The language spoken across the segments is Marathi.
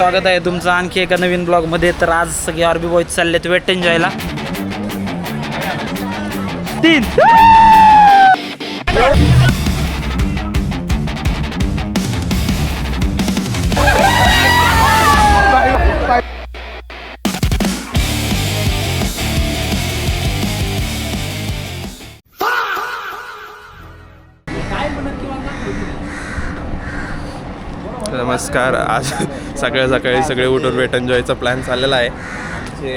स्वागत आहे तुमचं आणखी एका नवीन ब्लॉगमध्ये. तर आज सगळे आरबी बॉयज चाललेत वेट एन्जॉयला. 3 नमस्कार. आज सकाळी सगळे उठून वेट एन्जॉयचा प्लॅन चाललेला आहे. जे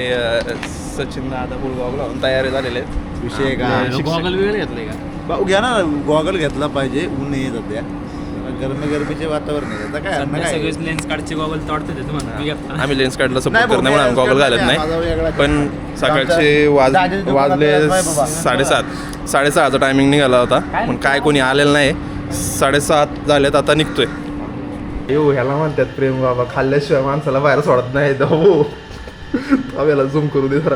सचिन दादा गुळगाव लावून तयारी झालेले आहेत. विषय गॉगल वगैरे घेतले का? भाऊ घ्या ना, गॉगल घेतला पाहिजे. ऊन येत सध्या गरमीचे वातावरण आहे. आता काय सगळेच लेन्स कार्डचे गॉगल तोडते ते तुम्हाला. मी घेतला. आम्ही लेन्स कार्डला सपोर्ट करण्यामुळे आम्ही गॉगल घालत नाही. पण सकाळचे वाजले 7:30 टायमिंग निघाला होता. पण काय कोणी आलेलं नाही. 7:30 झालेत, आता निघतोय. येऊ ह्याला म्हणतात प्रेम बाबा. खाल्ल्याशिवाय माणसाला बाहेर सोडत नाही. याला झूम करू दे जरा.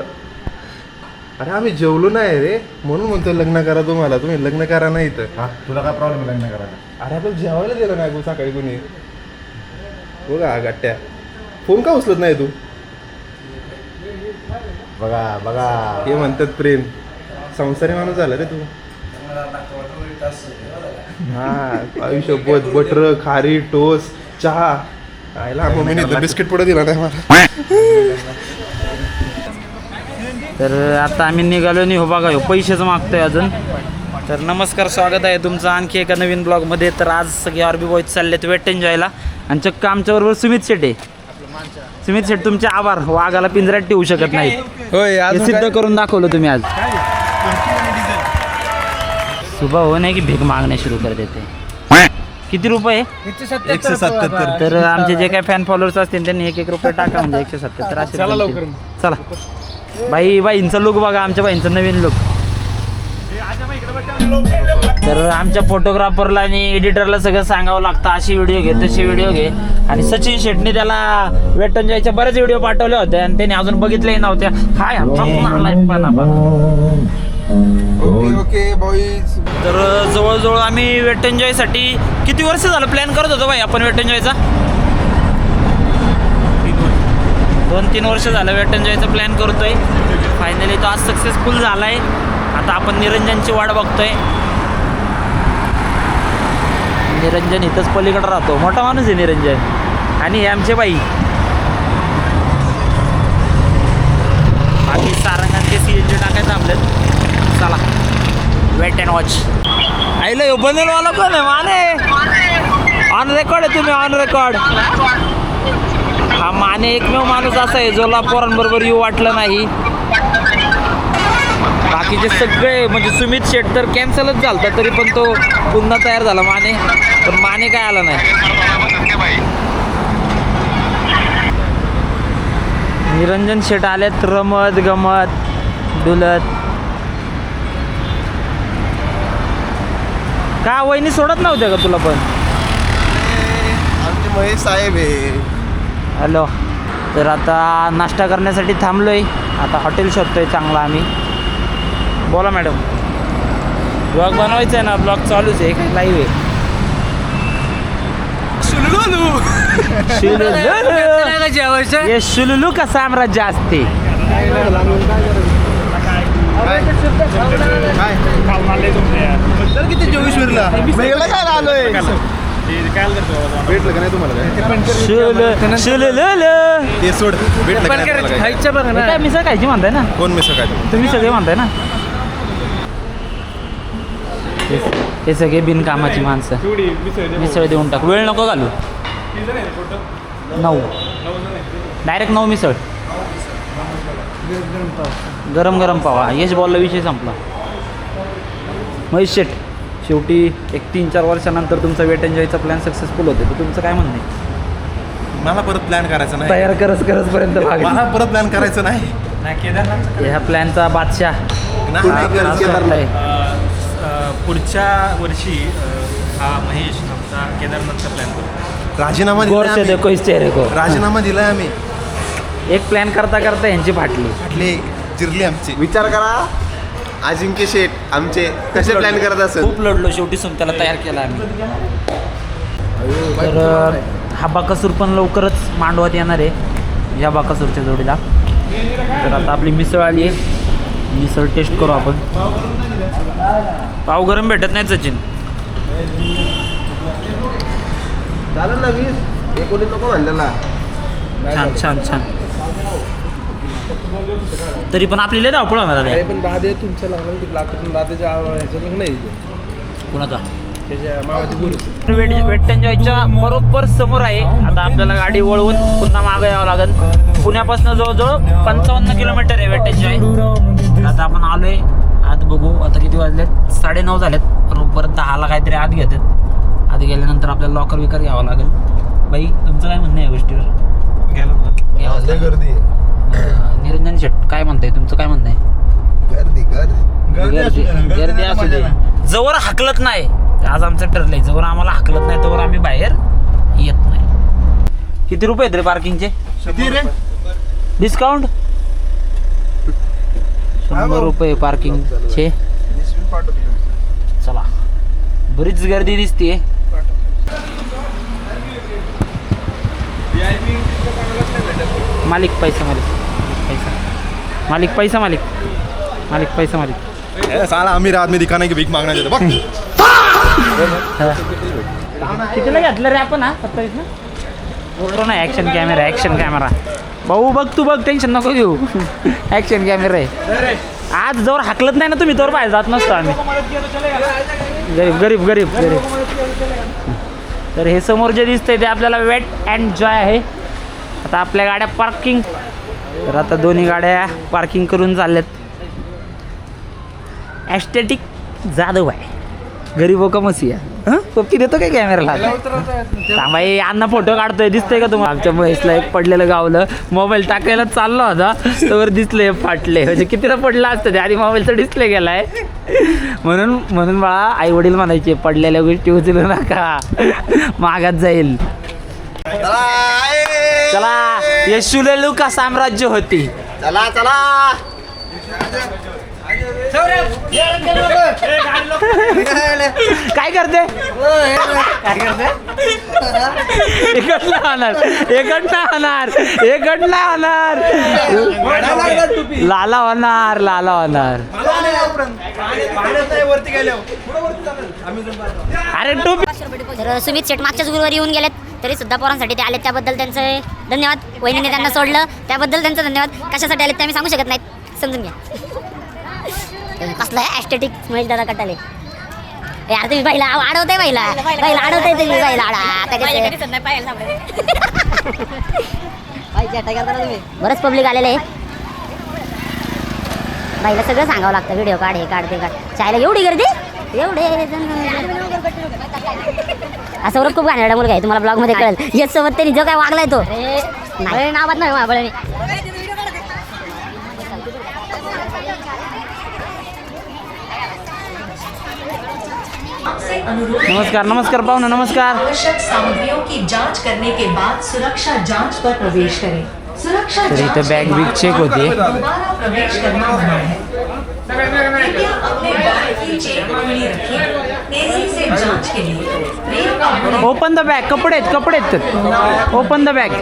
अरे आम्ही जेवलो नाही रे, म्हणून म्हणतोय लग्न करा तुम्हाला. तुम्ही लग्न करा नाही तर. तुला काय प्रॉब्लेम आहे लग्न करायला? अरे आपल्याला जेवायला दिलं नाही सकाळी कोणी. बघा गट्ट्या, फोन का उचलत नाही तू? बघा हे म्हणतात प्रेम. संसारी माणूस झाला रे तू. हा आयुष्य बटर खारी टोस चहा खायला बिस्किट पुढे दिला नाही मला. तर आता आम्ही निघालो नाही. हो बघा, हो पैसेच मागतोय अजून. तर नमस्कार, स्वागत आहे तुमचं आणखी एका नवीन ब्लॉगमध्ये. तर आज सगळे आरबी बॉयज चाललेत वेट एन्जॉयला. आणि चक्क आमच्याबरोबर सुमित शेट आहे. सुमित शेट, तुमचे आभार. वाघाला पिंजऱ्यात ठेवू शकत नाही, हे सिद्ध करून दाखवलं तुम्ही आज. सुबह होने की भीक मागणे सुरू कर देते. किती रुपये? 177. तर आमचे जे काही फॅन फॉलोअर्स असतील त्यांनी 1-1 रुपये टाका, म्हणजे 177 असेल. चला बाईंचा लुक बघा, आमच्या बाईंचा नवीन लुक. तर आमच्या फोटोग्राफरला आणि एडिटरला सगळं सांगावं लागतं, अशी व्हिडिओ घे तशी व्हिडिओ घे. आणि सचिन शेट्टी त्याला वेट एन्जॉयच्या बरेच व्हिडिओ पाठवले होते आणि त्याने अजून बघितलेही नव्हत्या. हाय ओके बॉईज. तर जवळजवळ आम्ही वेट एन्जॉयसाठी किती वर्ष झालं प्लॅन करत होतो बाई आपण वेट एन्जॉयचा? 2-3 वर्ष झालं वेट एन्जॉयचा प्लॅन करतोय. फायनली तो आज सक्सेसफुल झाला आहे. आता आपण निरंजनची वाट बघतोय. निरंजन इथंच पलीकडे राहतो, मोठा माणूस आहे निरंजन. आणि हे आमचे बाई. बाकी सारंगांचे CNG टाकायचं आपल्यात. चला वेट अँड वॉच. आईला यो बनेलवाला कोण आहे? माने ऑन रेकॉर्ड आहे तुम्ही, ऑन रेकॉर्ड. हा माने एकमेव माणूस असा आहे जोला पोरांबरोबर येऊ वाटलं नाही. बाकीचे सगळे म्हणजे सुमित शेट तर कॅन्सलच झालता, तरी पण तो पुन्हा तयार झाला माने. पण माने काय आला नाही. निरंजन शेट आलेत रमत गमत डुलत. का वहिनी सोडत नव्हत्या का तुला? पण आमचे महेश साहेब आहे. हॅलो. तर आता नाश्ता करण्यासाठी थांबलोय. आता हॉटेल शोधतोय चांगला आम्ही. बोला मॅडम. ब्लॉग बनवायचा आहे ना? ब्लॉग चालूच आहे, काही लाईव्ह आहे. हे शुलुलू का साम्राज्य असते. किती 24 आलोय. भेटलं का नाही तुम्हाला? ते सोड. भेटलं का नाही? काय मिसळ खायची म्हणताय ना? कोण मिसळ काय? तुम्ही सगळे म्हणताय ना? हे सगळे बिनकामाची माणसं. मिसळ देऊन टाक, वेळ नको घालू. 9 डायरेक्ट 9 मिसळ. गरम गरम पावा. यश बॉलला विषय संपला. महेश शेट, शेवटी एक 3-4 वर्षानंतर तुमचा वेट एन्जॉयचा प्लॅन सक्सेसफुल होते. तर तुमचं काय म्हणणं आहे? मला परत प्लॅन करायचा नाही. तयार करसपर्यंत मला परत प्लॅन करायचं नाही. ह्या प्लॅनचा बादशाह केदारनाथ. पुढच्या वर्षी हा महेश आमचा केदारनाथचा प्लॅन करतो. राजीनामा गौर से देखो इस चेहरे को. राजीनामा दिलाय आम्ही. एक प्लॅन करता करता यांची फाटली. चिरली आमची. विचार करा, अजिंक्य शेठ आमचे कसे प्लॅन करत असेल. खूप लढलो, शेवटी त्याला तयार केला आम्ही. तर हा बकासूर पण लवकरच मांडवात येणार आहे या बकासूरच्या जोडीला. तर आता आपली मिसळ आली आहे, मिसळ टेस्ट करू आपण. पाव गरम भेटत नाही सचिन. छान छान छान. तरी पण आपली लय धावपळ होणार आहे. पण दादे तुमच्या लागून दादाच्या ह्याचं नाही कुणाचा त्याच्या मावाची गुरु वेट एन्जॉयच्या बरोबर समोर आहे. आता आपल्याला गाडी वळवून पुन्हा मागं यावं लागेल. पुण्यापासून जवळजवळ 55 किलोमीटर आहे वेट एन्जॉय. आता आपण आलोय आत. बघू आता किती वाजलेत, 9:30 झालेत. बरोबर 10ला काहीतरी आत घेतात. आत गेल्यानंतर आपल्याला लॉकर विकर घ्यावं लागेल. बाई तुमचं काय म्हणणं आहे या गोष्टीवर? घ्यावं गर्दी निरंजन शेट काय म्हणताय, तुमचं काय म्हणणं आहे? गर्दी असू दे, जवळ हाकलत नाही. आज आमचं ठरलंय, जवळ आम्हाला हाकलत नाही तोवर आम्ही बाहेर येत नाही. किती रुपये आहेत रे पार्किंगचे? डिस्काउंट 100 रुपये पार्किंगचे. चला, बरीच गर्दी दिसते. मालिक पैसा, मालिक पैसा, मालिक पैसा, मालिक. साला अमीर आदमी दिखाने की भीक मागना देतो बघ. कितीला घेतलं रे आपण? 27 ना. नाही ॲक्शन कॅमेरा, ॲक्शन कॅमेरा. भाऊ बघ, तू बघ, टेन्शन नको घेऊ. ॲक्शन कॅमेरा आहे. आज जवळ हाकलत नाही ना तुम्ही, तोवर बाहेर जात नसतो आम्ही. गरीब गरीब गरीब. तर हे समोर जे दिसतंय ते आपल्याला वेट एन्जॉय आहे. आता आपल्या गाड्या पार्किंग. तर आता दोन्ही गाड्या पार्किंग करून चालल्यात. ॲस्थेटिक जाधव आहे, गरीबो का मसिया. पप्पी देतो काय कॅमेराला? थांबाई, अण्णा फोटो काढतोय, दिसतंय का तुम्हाला? आमच्या महेशला एक पडलेलं गावलं. मोबाईल टाकायला चालला होता तर दिसले फाटले. म्हणजे कितीला पडलं असतं ते, आधी मोबाईलचा डिस्प्ले गेलाय. म्हणून बाळा आई वडील म्हणायचे पडलेल्या गोष्टी उचलू नका, मागात जाईल. चला, यशुलेलू का साम्राज्य होती. चला चला काय करते? एकटला होणार. लाला होणार. अरे टोपी. तर सुमित शेट मागच्याच गुरुवारी येऊन गेलेत, तरी सुद्धा पोरांसाठी ते आलेत. त्याबद्दल त्यांचे धन्यवाद. वहिनीने त्यांना सोडलं त्याबद्दल त्यांचा धन्यवाद. कशासाठी आलेत ते आम्ही सांगू शकत नाहीत, समजून घ्या. कसलं आहे ॲस्थेटिक महेश दादा कटाले. यार तुम्ही बाईला अडवताय, बाईला अडवताय तुम्ही. बाईला बरंच पब्लिक आलेलं आहे. बाईला सगळं सांगावं लागतं, व्हिडिओ काढ, हे काढ, ते काढ. चायला एवढी गर्दी, एवढे सौरभ खूप घाणेरडा मुलगा आहे, तुम्हाला ब्लॉग मध्ये कळेल. यश सोबत त्यांनी जो काय वागलाय तो नाही नावात नाही महाबळणी. नमस्कार पाहुणे, नमस्कार. आवश्यक सामग्रियों की जांच करने के बाद सुरक्षा जांच पर प्रवेश करें. सुरक्षा तर इथं बॅग बिग चेक होते. दोबारा प्रवेश करना मना है. कृपया अपने बैग की चेन खुली रखें. तेजी से जांच के लिए रेल का ओपन द बॅग. कपडे आहेत. Open the bag.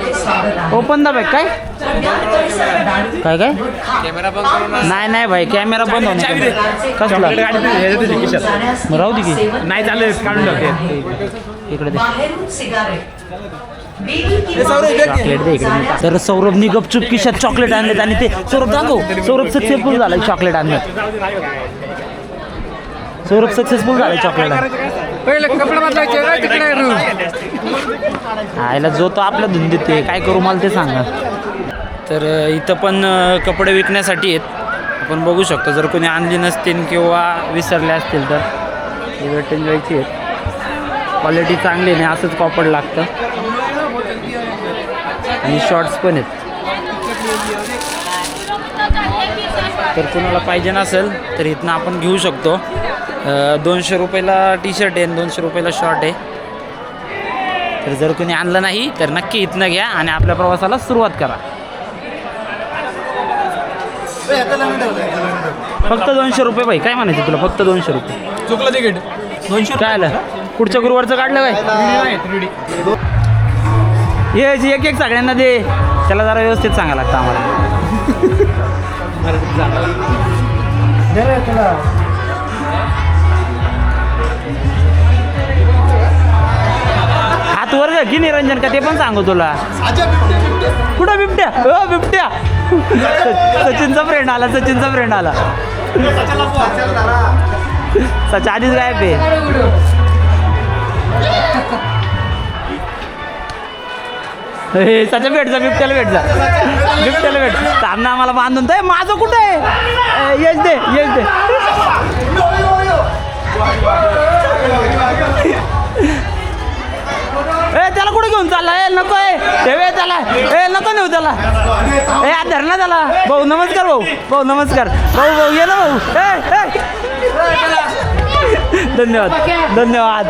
काय नाही भाई, कॅमेरा बंद होणे. कसला राहू दे की नाही चालेल, काढून टाकते. इकडे दे बाहेरून सिगारेट, बीड़ी की चॉकलेट दे इकडे. तर सौरभनी गपचूप खिशात चॉकलेट आणलेत आणि ते सौरभ दाखव. सौरभ सक्सेसफुल झालाय चॉकलेट आणण्यात. चॉकलेट आयला जो तो आपला धुंदीत ते काय करू मला ते सांगा. तर इथं पण कपडे विकण्यासाठी आहेत. आपण बघू शकतो, जर कोणी आणली नसतील किंवा विसरले असतील तर वेट एन्जॉयची आहेत. क्वालिटी चांगली नाही, असंच कॉपड लागतं. आणि शॉर्ट्स पण आहेत. तर कोणाला पाहिजे नसेल तर इथनं आपण घेऊ शकतो. 200 रुपयाला टी शर्ट आहे, 200 रुपयाला शॉर्ट आहे. तर जर कोणी आणलं नाही तर नक्की इथनं घ्या आणि आपल्या प्रवासाला सुरुवात करा. फक्त 200 रुपये भाई, काय म्हणायचं तुला? फक्त 200 रुपये. चुकलं तिकीट 200 काय आलं? पुढच्या गुरुवारचं काढलं काय? ये एक एक सगळ्यांना दे. त्याला जरा व्यवस्थित सांगायला लागतं आम्हाला. हात वर की निरंजन का ते पण सांगू तुला. कुठं बिबट्या? हो बिबट्या. सचिनचा फ्रेंड आला. सच आधीच गायब आहे. सच्या भेटचा बिबट्याला भेट सामना आम्हाला बांधून तर माझं कुठं आहे. येच दे त्याला कुठे घेऊन चालला. नको ठेवे त्याला. नको नेऊ त्याला. आज धर ना त्याला. भाऊ नमस्कार. भाऊ नमस्कार. भाऊ ये ना भाऊ. धन्यवाद.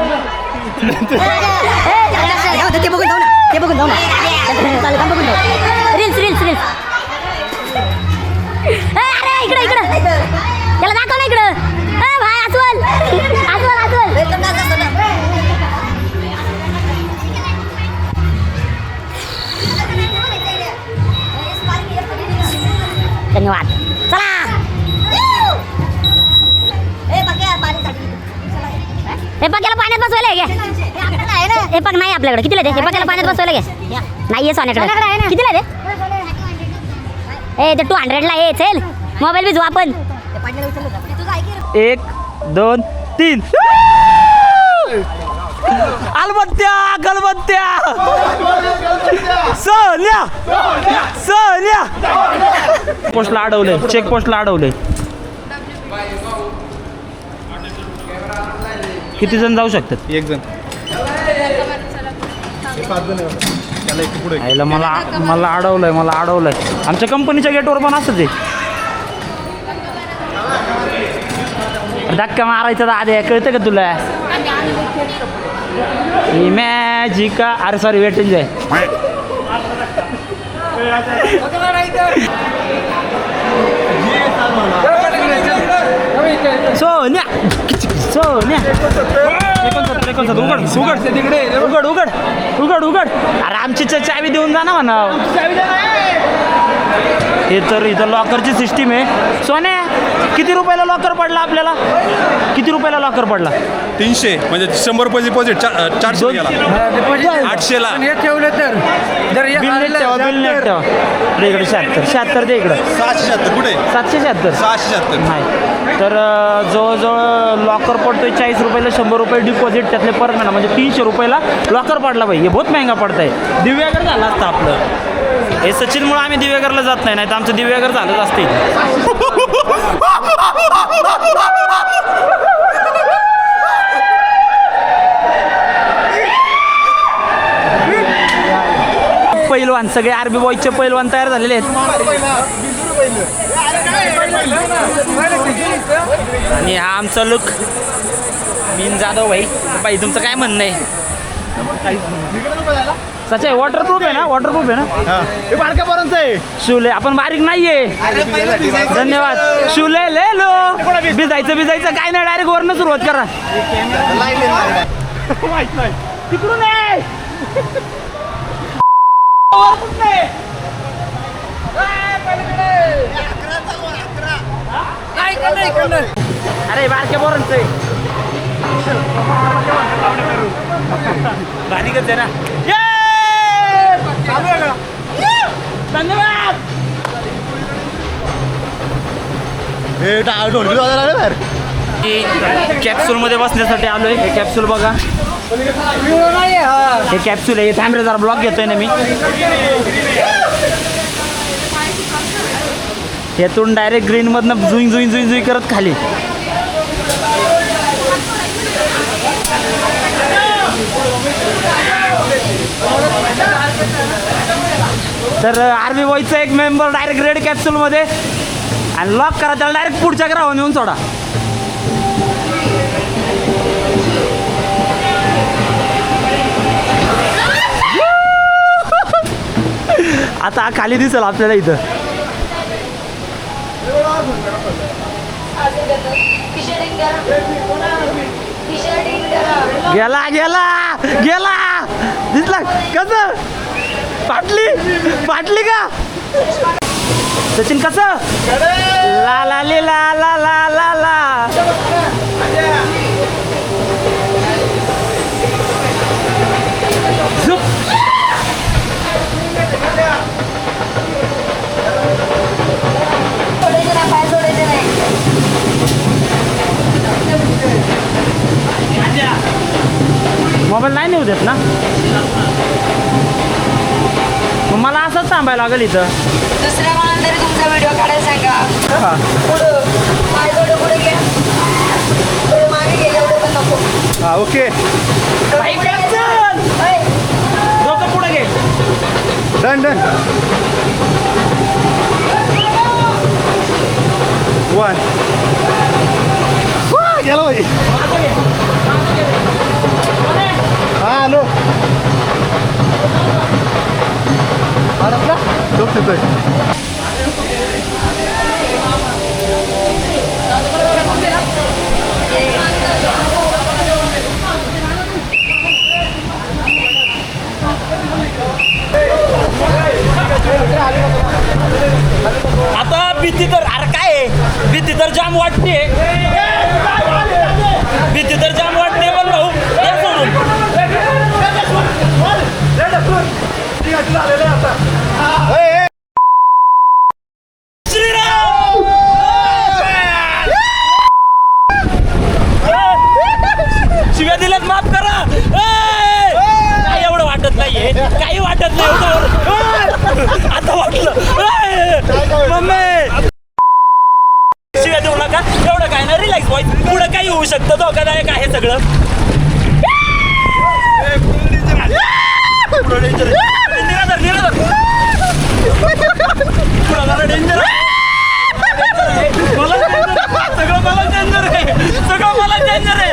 ते बघून जाऊ ना रील्स अरे इकडं त्याला दाखव ना इकडं. भाई अस्वल धन्यवाद. चला हे पक्याला पाण्यात बसवायला घे. हे पक नाही आपल्याकडे. कितीला दे? हे पक्याला पाण्यात बसवायला घे. नाही आहे सोन्याकडे. कितीला दे? ते 200 ला. चल मोबाईल बी घेऊ आपण. 1 2 3 गलबत्त्या. सोन्या पोस्टला अडवलंय. चेक पोस्टला अडवलंय. किती जण जाऊ शकतात? 1 जण. आईला मला अडवलंय. आमच्या कंपनीच्या गेटवर पण असंच आहे. धक्का मारायचा आधी कळतं का तुला? मॅजिका. अरे सॉरी वेट एन्जॉय. सोन्या 69 उघड. अरे आमची चावी देऊन जा ना म्हणा. हे तर इथं लॉकरची सिस्टीम आहे. सोन्या किती रुपयाला लॉकर पडला आपल्याला? 300 म्हणजे 100 रुपये डिपॉझिट. 400 गेला. 800 ला ठेवलं तर बिल ठेवा. इकडे 76 दे इकडं. 776 कुठे? 776 676 नाही. तर जवळजवळ लॉकर पडतोय 40 रुपयाला. 100 रुपये डिपॉझिट त्यातले पर महिना म्हणजे 300 रुपयाला लॉकर पडला भाई. हे बहुत महंगा पडत आहे. दिव्यागर झालं असतं आपलं. हे सचिनमुळे आम्ही दिव्यागरला जात नाही. तर आमचं दिव्यागर झालंच असते. पैलवान सगळे आरबी बॉयजचे पैलवान तयार झालेले आहेत. आणि हा आमचा लुक. मीन जाधव भाई तुमचं काय म्हणणं आहे? सच आहे. वॉटरप्रूफ आहे ना? बारक्या पोरांचं आहे. शिवले आपण बारीक नाहीये. धन्यवाद. शिवले ले लो. भिजायचं काय नाही. डायरेक्ट वरनं सुरुवात करा. तिकडून अरे बारक्या पोरांचं बारीकच आहे ना. धन्यवाद. कॅप्सूल मध्ये बसण्यासाठी आलोय. हे कॅप्सूल बघा. हे कॅप्सूल आहे. थांब रे जरा ब्लॉग घेतोय ना मी. यातून डायरेक्ट ग्रीन मधनं जुई करत खाली. तर आर्मी बॉयचा एक मेंबर डायरेक्ट रेड कॅप्सूल मध्ये आणि लॉक करा. त्याला डायरेक्ट पुढच्या ग्राउंड नेऊन सोडा. आता खाली दिसेल आपल्याला इथं. गेला दिसला कसं फाटली का सचिन कसं ला ला ले ला ला ला ला ला झुप. मोबाईल नाही नेऊ देत ना मग मला असंच थांबायला लागेल इथं दुसऱ्या कोणाला तरी तुमचा व्हिडिओ काढायला सांगा. पुढं पाय थोडं पुढे घ्या, थोडं मागे घे, एवढं पण नको. हा ओके डोकं पुढे घे डन डन 1 गेला भाई हा हॅलो झोप तिथं आता भीती तर अरे काय भीती तर जाम वाटते पण भाऊ ते सोडून शिव्या दिल्यात माफ करा काय एवढं वाटत नाहीये काही वाटत नाही आता वाटलं मम्मी शिव्या देऊ नका एवढं काय ना रिलॅक्स व्हायचं पुढं काही होऊ शकतं धोकादायक आहे सगळं डेंजर सगळं मला डेंजर आहे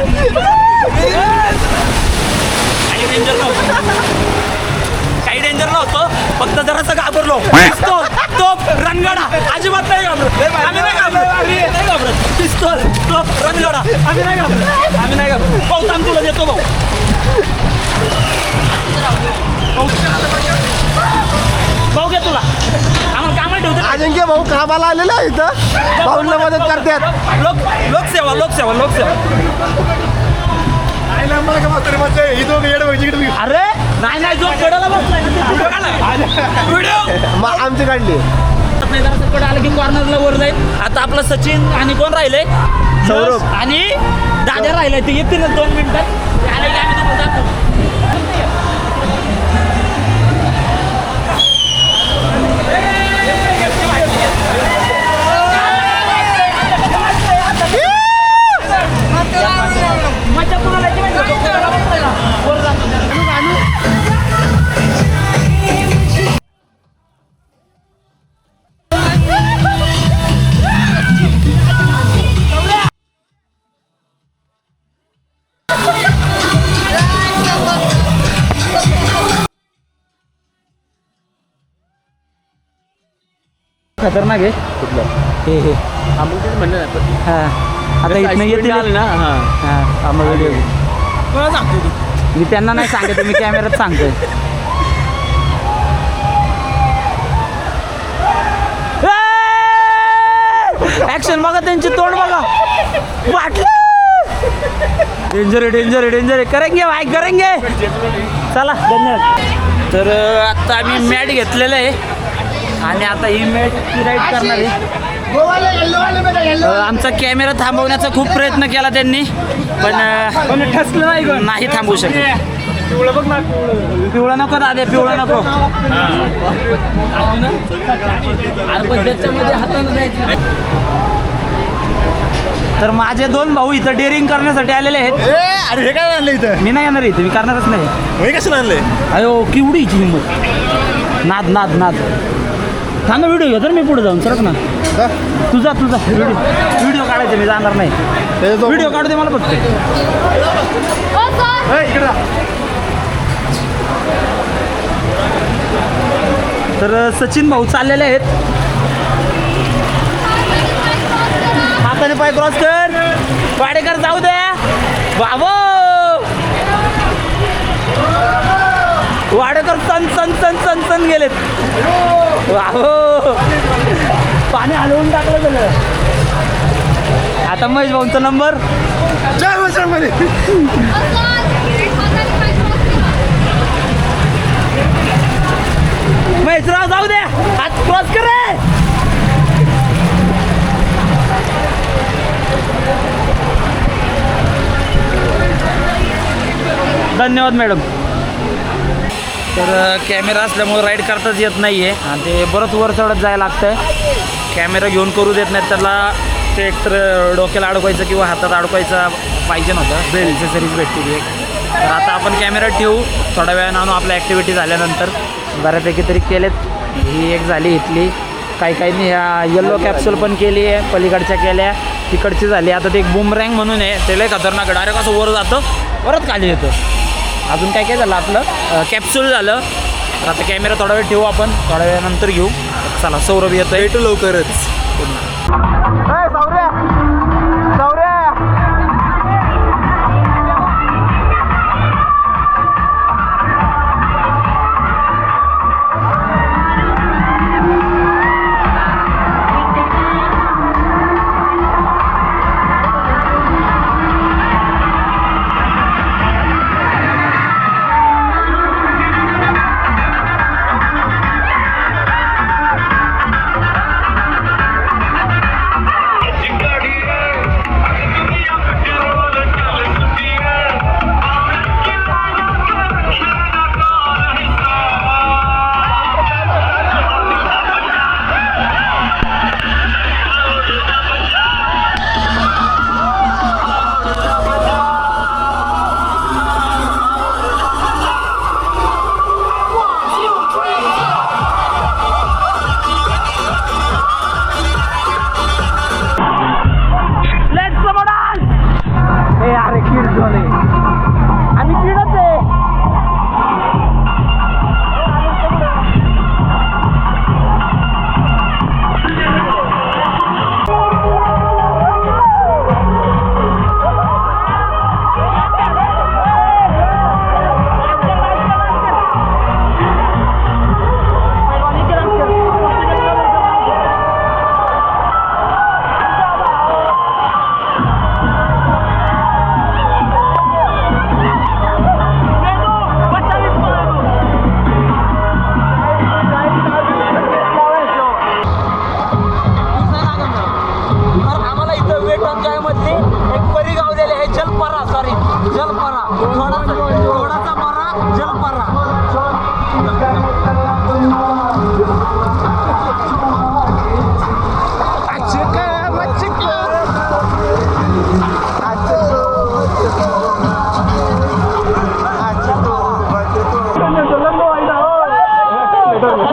काही डेंजर नव्हतं फक्त जरासं घाबरलो पिस्तोल तोप रणगाडा अजिबात नाही घाबरत आम्ही नाही घाबरत पिस्तोल तोप रणगाडा आम्ही नाही घाबरत पाऊस आम्ही तुला देतो भाऊ घे तुला आम्हाला ठेवतो अजिंक्य भाऊ कामाला आलेला आहे इथं भाऊला मदत करतात लोकसेवा अरे नाही जो कडाला बसलाय व्हिडिओ आमची काढली कडे आलं की कॉर्नरला वर जाईल आता आपलं सचिन आणि कोण राहिलंय सौरभ. आणि दादा राहिलाय ते येतील 2 मिनिटात आले की आम्ही तुम्हाला दाखवू. मजा कुणाला येते माहिती का? कडाला बसलाय ना, वर जातो. खतरनाक आहे कुठलं हे हा आता इथनं येतील ना हा मी त्यांना नाही सांगत मी कॅमेऱ्यात सांगतोय ऍक्शन बघा त्यांची तोंड बघा वाटलं डेंजर आहे करेंगे भाई करेंगे चला धन्यवाद तर आता आम्ही मॅट घेतलेलं आहे आणि आता ही मॅट राईड करणार आहे आमचा कॅमेरा थांबवण्याचा खूप प्रयत्न केला त्यांनी पण ठसलं नाही थांबवू शकत पिवळा नको दादे पिवळा नको तर माझे 2 भाऊ इथं डेअरिंग करण्यासाठी आलेले आहेत अरे हे काय आणलं इथं मी नाही येणार इथं मी करणारच नाही हे कसं आणलंय अयो केवढी हिची हिंमत नाद थांबा व्हिडिओ घ्या तर मी पुढे जाऊन सरक ना तुझा व्हिडिओ काढायचा मी जाणार नाही व्हिडिओ काढू दे मला फक्त तर सचिन भाऊ चाललेले आहेत हाताने पाय क्रॉस कर वाडेकर जाऊ द्या बाबो वाडेकर सन पटकन गेलेत. वाहो, पाणी हलवून टाकलं गेलं. आता महेश भाऊंचा नंबर. महेशराव जाऊ दे, हात क्रॉस कर रे. धन्यवाद मॅडम. तर कॅमेरा असल्यामुळे राईड करताच येत नाही आहे आणि ते बरंच वर चढत जायला लागतं आहे. कॅमेरा घेऊन करू देत नाहीत. त्याला ते एकतर डोक्याला अडकवायचं किंवा हातात अडकवायचा पाहिजे नव्हतं. बेल एक्सेसरीज भेटते ती एक. तर आता आपण कॅमेरा ठेवू, थोड्या वेळानं आणू आपल्या ॲक्टिव्हिटी झाल्यानंतर. बऱ्यापैकी तरी केलेत. ही एक झाली इथली. काही काहींनी ह्या येल्लो कॅप्सूल पण केली आहे, पलीकडच्या केल्या, तिकडची झाली. आता ते एक बुमरँग म्हणून आहे, ते लय खतरनाक. डायरेक्ट असं वर जातं, परत खाली येतं. अजून काय काय झालं आपलं कॅप्सूल झालं. तर आता कॅमेरा थोडा वेळ ठेवू आपण, थोड्या वेळानंतर घेऊ. चला सौरभ येतो आहे. भेटू लवकरच.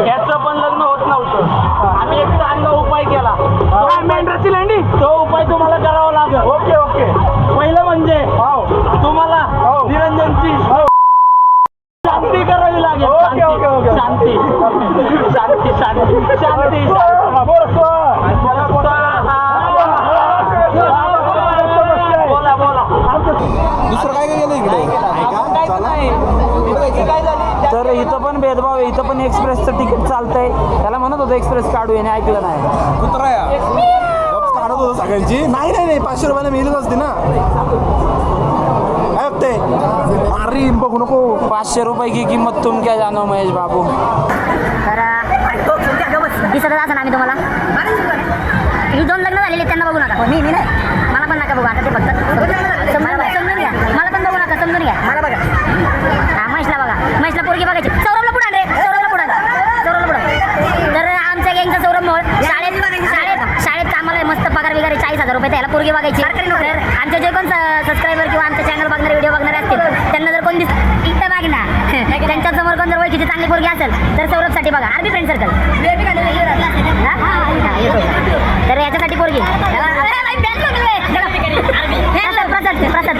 याचं पण लग्न होत नव्हतं. आम्ही एक चांगला उपाय केला. मेंढराची लेंडी, तो उपाय तुम्हाला करावा लागेल. Okay okay. पहिलं म्हणजे तुम्हाला निरंजनची शांती करावी लागेल. Okay okay okay. शांती शांती शांती शांती. बोला बोला. दुसरं काय गेलं इकडे काय झाली? तर इथं पण भेदभाव आहे. इथं पण एक्सप्रेसचं तिकीट चालतंय. त्याला म्हणत होतं एक्सप्रेस काढू, याने ऐकलं नाही. कुत्रा या काढत होतो सगळ्यांची. नाही नाही नाही 500 रुपयाला मिळत असते ना. काय बघते अरे बघू नको. 500 रुपये की किंमत तुम क्या जानो महेश बाबू. तर दिसतच असं ना आम्ही तुम्हाला. ही 2 लग्न झालेले त्यांना बघू नका. मी नाही, मला पण नका बघू. आता ते फक्त समजून घ्या. मला पण बघू नका, समजून घ्या. मला बघा. हा महेशला बघा. महेशला पोरगी बघायची. सौरभला पुढे रे, सौरभला पुढे, सौरभला पुढे. तर आमच्या गँगचा सौरभ मोळ शाळेत कामाला मस्त पगार वगैरे 40,000 रुपये. त्याला पोरगी बघायची. तर आमचे जे कोण सबस्क्रायबर किंवा आमच्या चॅनल बघणारे, व्हिडिओ बघणारे असतील, त्यांना जर कोण इथं मागे ना त्यांच्यासमोर कोण जर ओळखीची चांगली पोरगी असेल तर सौरभसाठी बघा. RB friend circle. तर याच्यासाठी पोरगी प्रसाद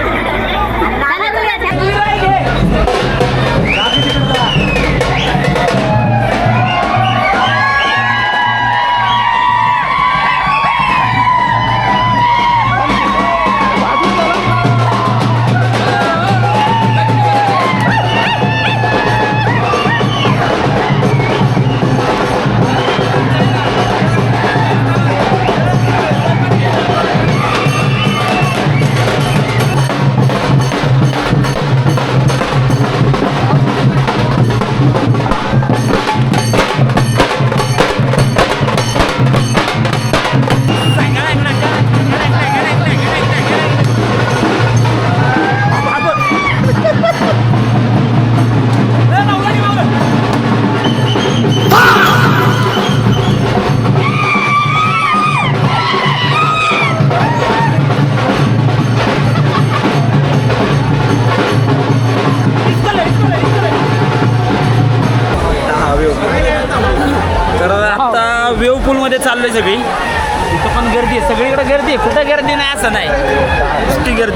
तर आता वेव पूलमध्ये चाललोय सगळी. इथं पण गर्दी आहे, सगळीकडे गर्दी आहे, कुठं गर्दी नाही असं नाही,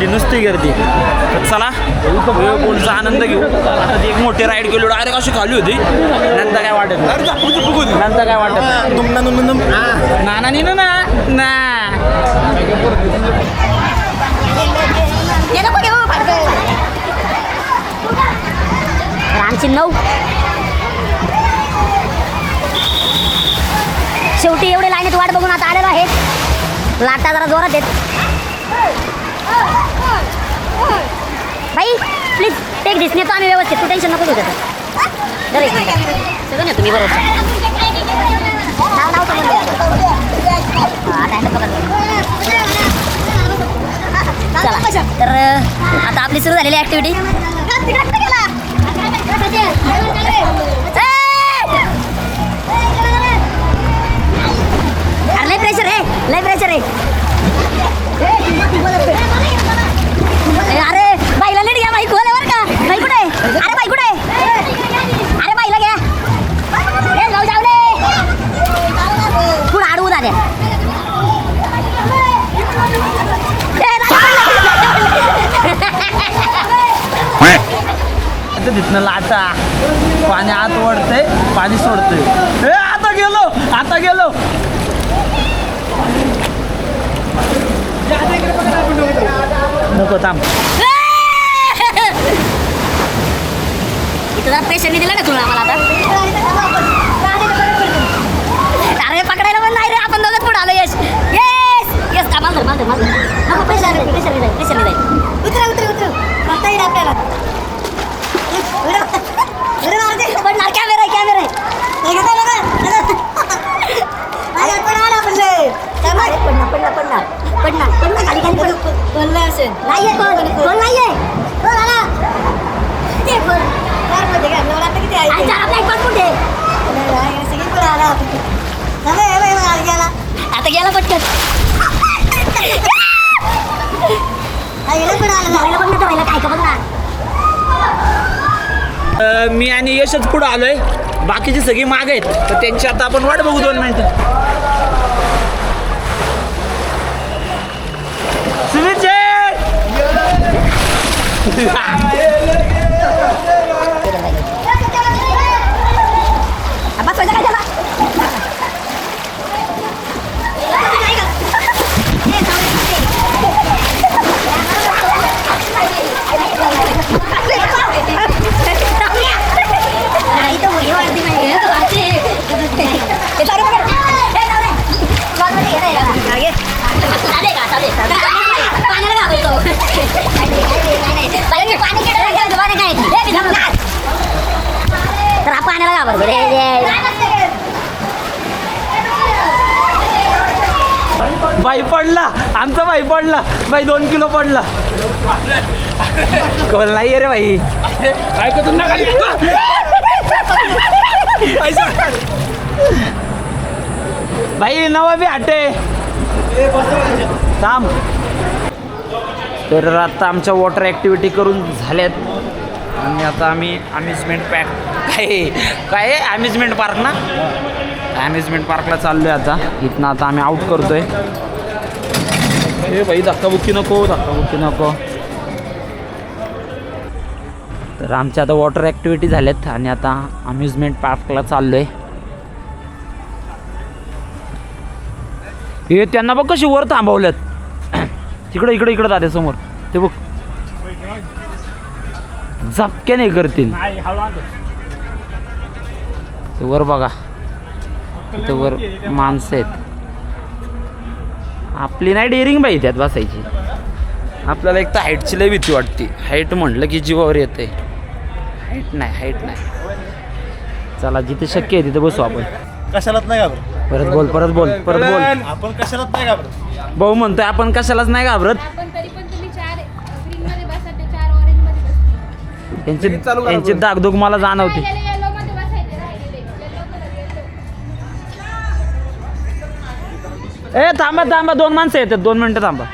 नुसती गर्दी. तर चला वेव पूलचा आनंद घेऊ. आता ती एक मोठी राईड केली, डायरेक्ट अशी खाली होती, नंतर काय वाटत नाही. नंतर काय वाटत नाही. ना रामची 9 शेवटी एवढे लाईनीत वाट बघून आता आलेलो आहे. लाटा जरा जोरात आहेत. भाई प्लीज टेक दिस. नेतो आम्ही व्यवस्थित, तू टेन्शन नको घेऊ त्याचं. सगळं नेतो मी बरोबर. चला तर आता आपली सुरू झालेली ॲक्टिव्हिटी. लय प्रेशर आहे, लय प्रेशर आहे. अरे बाईला नीट घ्या, बाई खोल बर का. बाई कुठे आहे? अरे बाई कुठे आहे? अरे बाईला घ्या. हे जाऊ जावले पुढं अडवू द्या. तिथनं लाटा, पाणी आत ओढतंय, पाणी सोडतंय. आता गेलो. नको थांब. इथं जरा प्रेशरने दिलं का तुला आम्हाला आता? अरे पकडायला पण नाही रे, आपण दोघं पुढे आलो. यश माल नको प्रेशर जाईल. उतर करता येईल आपल्याला. पडणार कॅमेरा पडणार खाली पडलं असेल. नाहीये कोण नाहीये. आता गेला पटकन. काय का बघ. मी आणि यशच पुढं आलोय, बाकीची सगळी माग आहेत. तर त्यांची आता आपण वाट बघू 2 मिनिटं. सुमित पाण्याला घाबरतो. बाई पडला, आमचा बाई पडला. बाई 2 किलो पडला. कोण नाही रे बाई. बाई नवा बी हटे थांब. तर आता आमच्या वॉटर ॲक्टिव्हिटी करून झाल्यात आणि आता आम्ही अम्युजमेंट काय अम्युजमेंट पार्क ना, अम्युजमेंट पार्कला चाललो आहे. आता इथनं आता आम्ही आउट करतोय. हे बाई धक्काबुक्की नको. तर आमच्या आता वॉटर ॲक्टिव्हिटी झाल्यात आणि आता अम्युजमेंट पार्कला चाललो आहे. हे त्यांना बघ कशी वर थांबवल्यात. इकडं दादा समोर ते बघ, झपक्याने करतील. वर बघा, तिथं वर माणसं आहेत. आपली नाही डेअरिंग बाई त्यात बसायची. आपल्याला एक तर हाईटची लय भीती वाटते. हाईट म्हटलं की जीवावर येते. हाईट नाही. चला जिथे शक्य आहे तिथे बसू आपण. कशालाच नाही घाबरत. परत बोल. आपण कशालाच नाही घाबरत. भाऊ म्हणतोय आपण कशालाच नाही घाबरत. त्यांची दागदुग मला जाणवते. ए थांबा 2 माणसं येतात. 2 मिनिटं थांबा.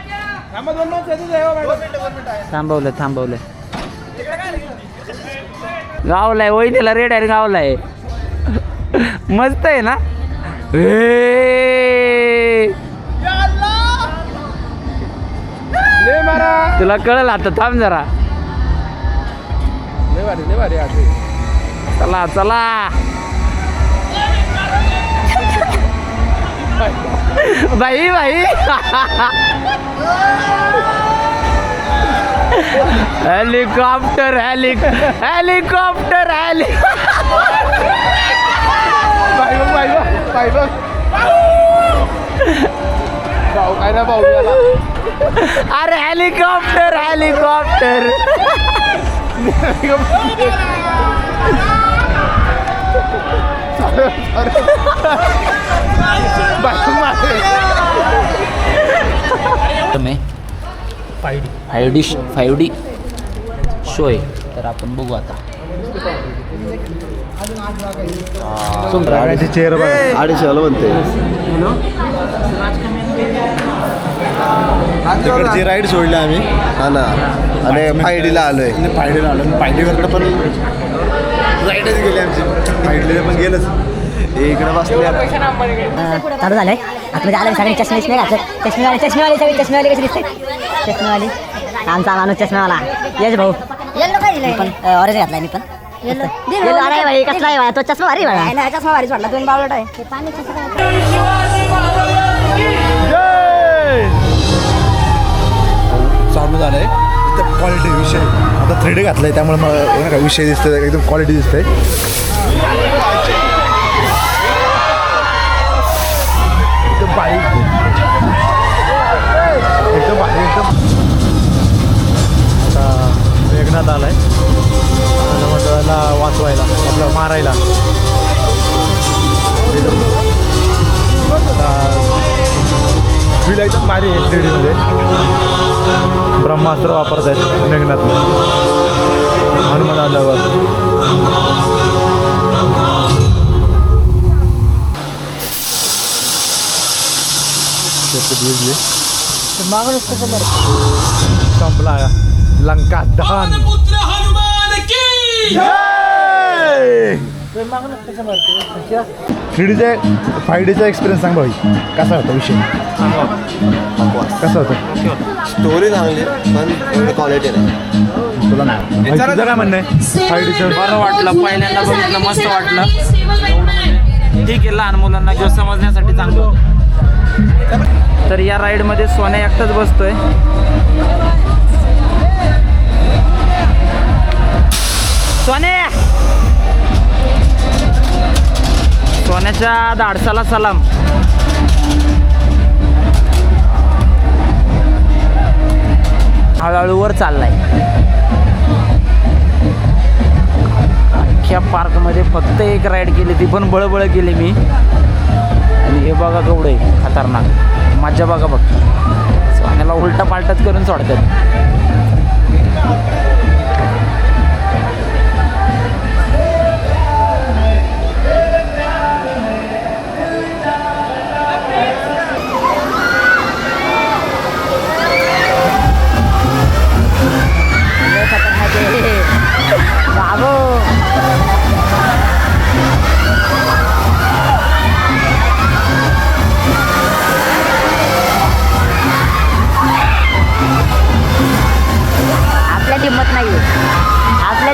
थांबवलंय. गावलाय वहिनीला रेड आहे. गावलाय मस्त आहे ना. ले मारा तुला कळलं आता, थांब जरा. ले भारी आते. चला चला. भाई भाई. हेलिकॉप्टर हेलिकॉप्टर पाय बघ भाऊ काय ना भाऊ याला. अरे helicopter helicopter. Five D show आहे, तर आपण बघू आता. चेअर बघा 250 म्हणते. तिकडची राईड सोडली आम्ही. हा ना. आणि फायडीला आलोय. फायडीकडे पण राईडच गेली आमची. फायडीला पण गेलंच. इकडे बसले चालू झालंय आतमध्ये आलं. सगळे चष्मे घातले. चष्मेवाले सगळे चष्मेवाले कसे दिसते. चष्मेवाले आमचा माणूस चष्मेवाला येस भाऊ. पण ऑरेंज घातलाय मी पण. अरे भाई कसला आहे तो चष्मा भारी भाई. चष्मा भारीच वाटला. दोन बावलट आहे. चालू झालंय इथं क्वालिटी विषय. आता 3D घातलाय त्यामुळे मला काय विषय दिसतोय. एकदम क्वालिटी दिसतंय. एकदम भारी आता मेघनाथ आलाय मंडळाला वाचवायला, आपलं मारायला. फील एकदम भारी आहे 3D मध्ये. ब्रह्मास्त्र वापरत आहेत मेघनाथ हनुमान आल्यावर. संपला लंका दहन. थ्रीडीचा 5Dचा एक्सपिरियन्स सांग भाई. कसा होता विषय. कसं होतं. स्टोरी चांगली पण क्वालिटी नाही. तुला नाही तुझं काय म्हणणं आहे 5Dचं. बरं वाटलं, पहिल्यांदा बघितलं मस्त वाटलं. ठीक आहे, लहान मुलांना किंवा समजण्यासाठी चांगलं होतं. तर या राईडमध्ये सोन्या एकटाच बसतोय. सोन्या, सोन्याच्या धाडसाला सलाम. हळूहळू वर चाललाय. अख्ख्या पार्कमध्ये फक्त एक राईड केली, ती पण बळबळ केली मी. आणि हे बघा केवढं आहे खतरनाक. मजा बघा फक्त. सोन्याला उलटा पालटच करून सोडतात.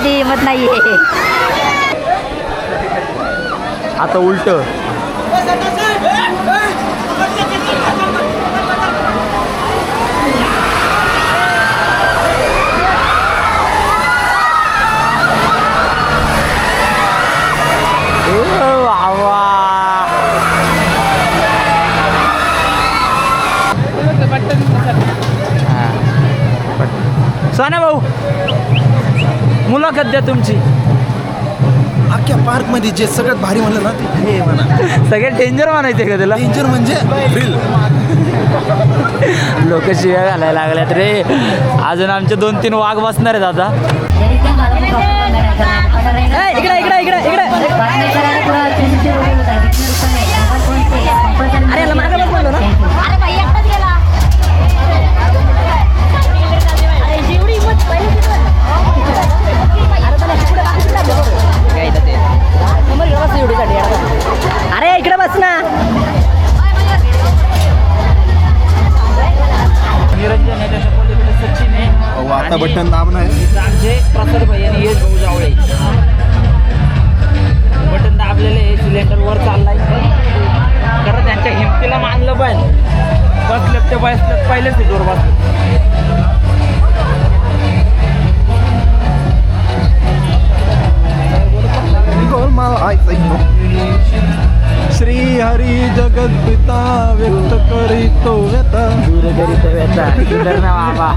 हिम्मत नाही आता उलट. सोन्या भाऊ, मुलाखत द्या तुमची. अख्ख्या पार्कमध्ये जे सगळ्यात भारी म्हणलं ना ते हे म्हणा. सगळ्यात डेंजर म्हणायचे का तुला. डेंजर म्हणजे थ्रिल. लोक शिव्या घालायला लागल्यात रे. अजून आमचे 2-3 वाघ बसणार आहेत आता. इकडे इकडे इकडे इकडे. अरे मागे बघ बोललो ना. अरे भाई एकटाच गेला. अरे जेवढी हिम्मत पहिली तिथं. अरे इकडे बस ना. आता बटन दाब नाही. इथं आमचे प्रसाद भाई आणि यश भाऊ जावळे बटन दाबलेले आहे. सिलेंडर वर चाललाय. खरं त्यांच्या हिमतीला मानलं पाहिजे. बसल्यात ते बसल्यात पहिलेच सीटवर बसले. श्री हरी जगत पिता व्यक्त करीतो व्यथा. दूर करीत व्यथा सुंदर ना बाबा.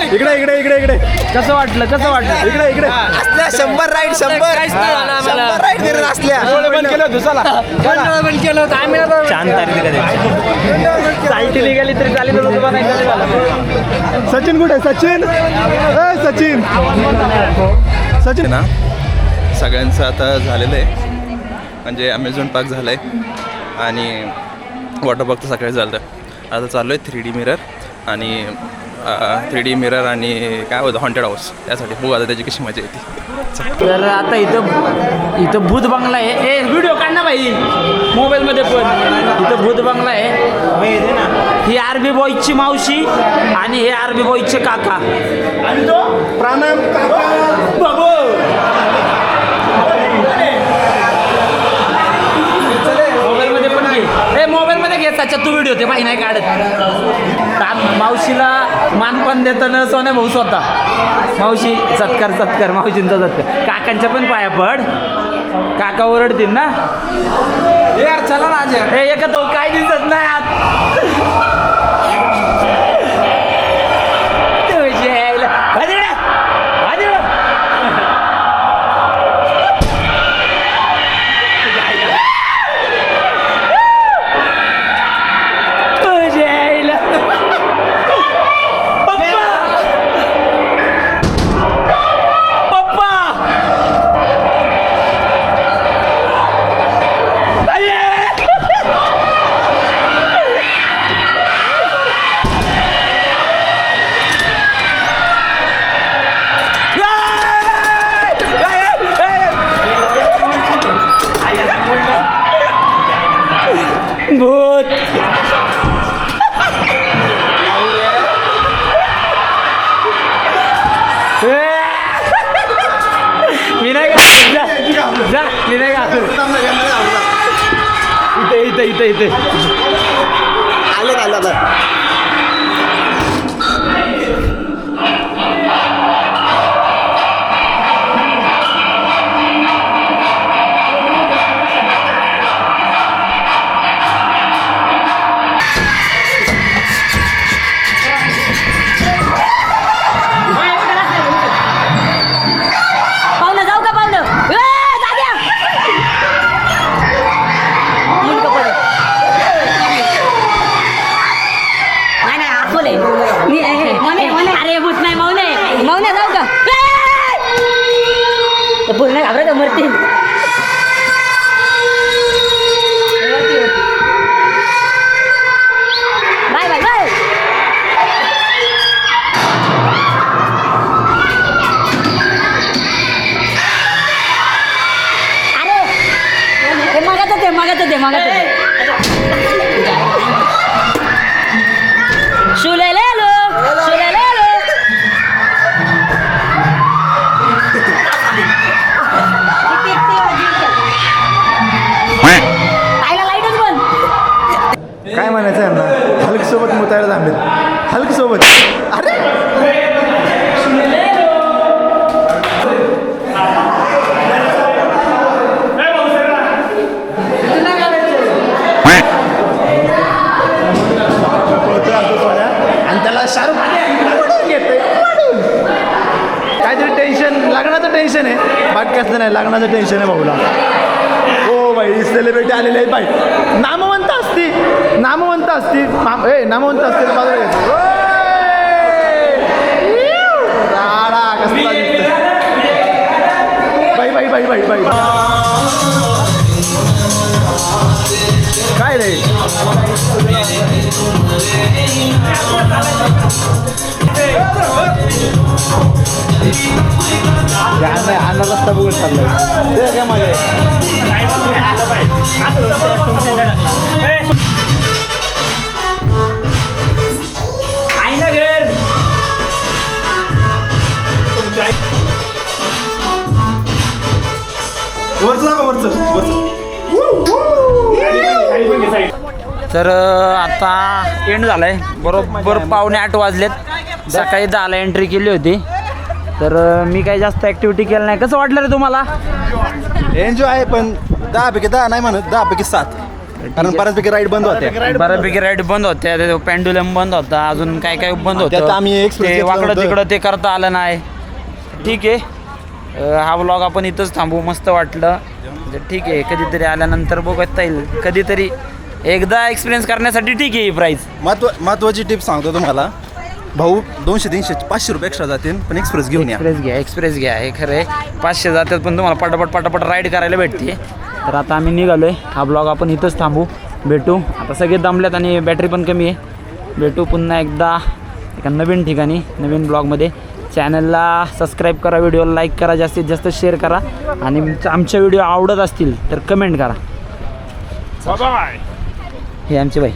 इकडे इकडे इकडे इकडे कसं वाटलं इकडे इकडे असल्या 100 राईड 100 राईड फिरत असल्या. बंद केलं होतं चला बंद केलं होतं आम्ही छान तारीख चालती निघाली तरी चालेल होतं. सचिन कुठे सचिन सचिन सचिन ना सगळ्यांचं आता झालेलं आहे. म्हणजे अमेझॉन पार्क झालं आहे आणि वॉटर पार्क तर सकाळी झालं. आता चालू आहे 3D मिरर आणि 3D मिरर आणि काय होतं हॉन्टेड हाऊस. त्यासाठी बघू आता त्याची कशी मजा येते. तर आता इथं भूत बंगला आहे. ए व्हिडिओ काढ ना भाई मोबाईलमध्ये पण. इथं भूत बंगला आहे. ही आरबी बॉयची मावशी आणि हे आरबी बॉयचे काका आणि तो प्राणायाम बाबू. मोबाईलमध्ये पण घे. ए मोबाईलमध्ये घे त्याच्यात तू व्हिडिओ ते बाई नाही काढत. मावशीला मानपान देताना सोन्या भाऊ स्वतः. मावशी सत्कार मावशींचा सत्कार. काकांच्या पण पाया पड. काका ओरडतील ना यार. चला ना हे एका तो काय दिसत नाही आत. भूत मी नाही जा मी नाही इथे आलं बोलणे घाबरत मरतील. Bye bye bye. अरे मागात शुलेलेलो काय म्हणायचं यांना. हलक सोबत मुतायला थांबलेत. हलक सोबत अरे आणि त्याला शाहरुख नाही लग्नाचं टेन्शन आहे भाऊला. हो बाई सेलिब्रिटी आलेले आहेत बाई. नामवंत असती नामवंत असती नामवंत असते बाजूला घ्यायचं. राडा कसला दिसतोय. बाई बाई बाई बाई बाई काय रे अण्णा रस्ता बघून चाललाय ते काय माझ्या तर आता एंड झालाय बरोबर 7:45 वाजलेत. सकाळी 10ला एंट्री केली होती. तर मी काही जास्त ॲक्टिव्हिटी केलं नाही. कसं वाटलं रे तुम्हाला? एन्जॉय आहे पण 10पैकी 10 नाही म्हणत 10पैकी 7 कारण बऱ्याचपैकी राईड बंद होत्या. बऱ्यापैकी राईड बंद होत्या. पेंडुलम बंद होता. अजून काय काय बंद त्यात होतं. आम्ही एक्सप्रेस ते घेतलं वाकडं होतं. तिकडं ते करता आलं नाही. ठीक आहे. हा व्लॉग आपण इथंच थांबू. मस्त वाटलं. म्हणजे ठीक आहे कधीतरी आल्यानंतर बघता येईल. कधीतरी एकदा एक्सपिरियन्स करण्यासाठी ठीक आहे ही प्राईस. महत्त्वाची टिप सांगतो तुम्हाला भाऊ 200 300 500 रुपये एक्स्ट्रा जातील पण एक्सप्रेस घेऊन या. एक्सप्रेस घ्या हे खरं आहे. 500 जातात पण तुम्हाला पटापट राईड करायला भेटते. तर आता आम्ही निघालो आहे. हा ब्लॉग आपण इथंच थांबू. भेटू आता सगळे दमल्यात आणि बॅटरी पण कमी आहे. भेटू पुन्हा एकदा एका नवीन ठिकाणी नवीन ब्लॉगमध्ये. चॅनलला सबस्क्राईब करा. व्हिडिओला लाईक करा. जास्तीत जास्त शेअर करा. आणि आमचे व्हिडिओ आवडत असतील तर कमेंट करा. हे आमचे बाई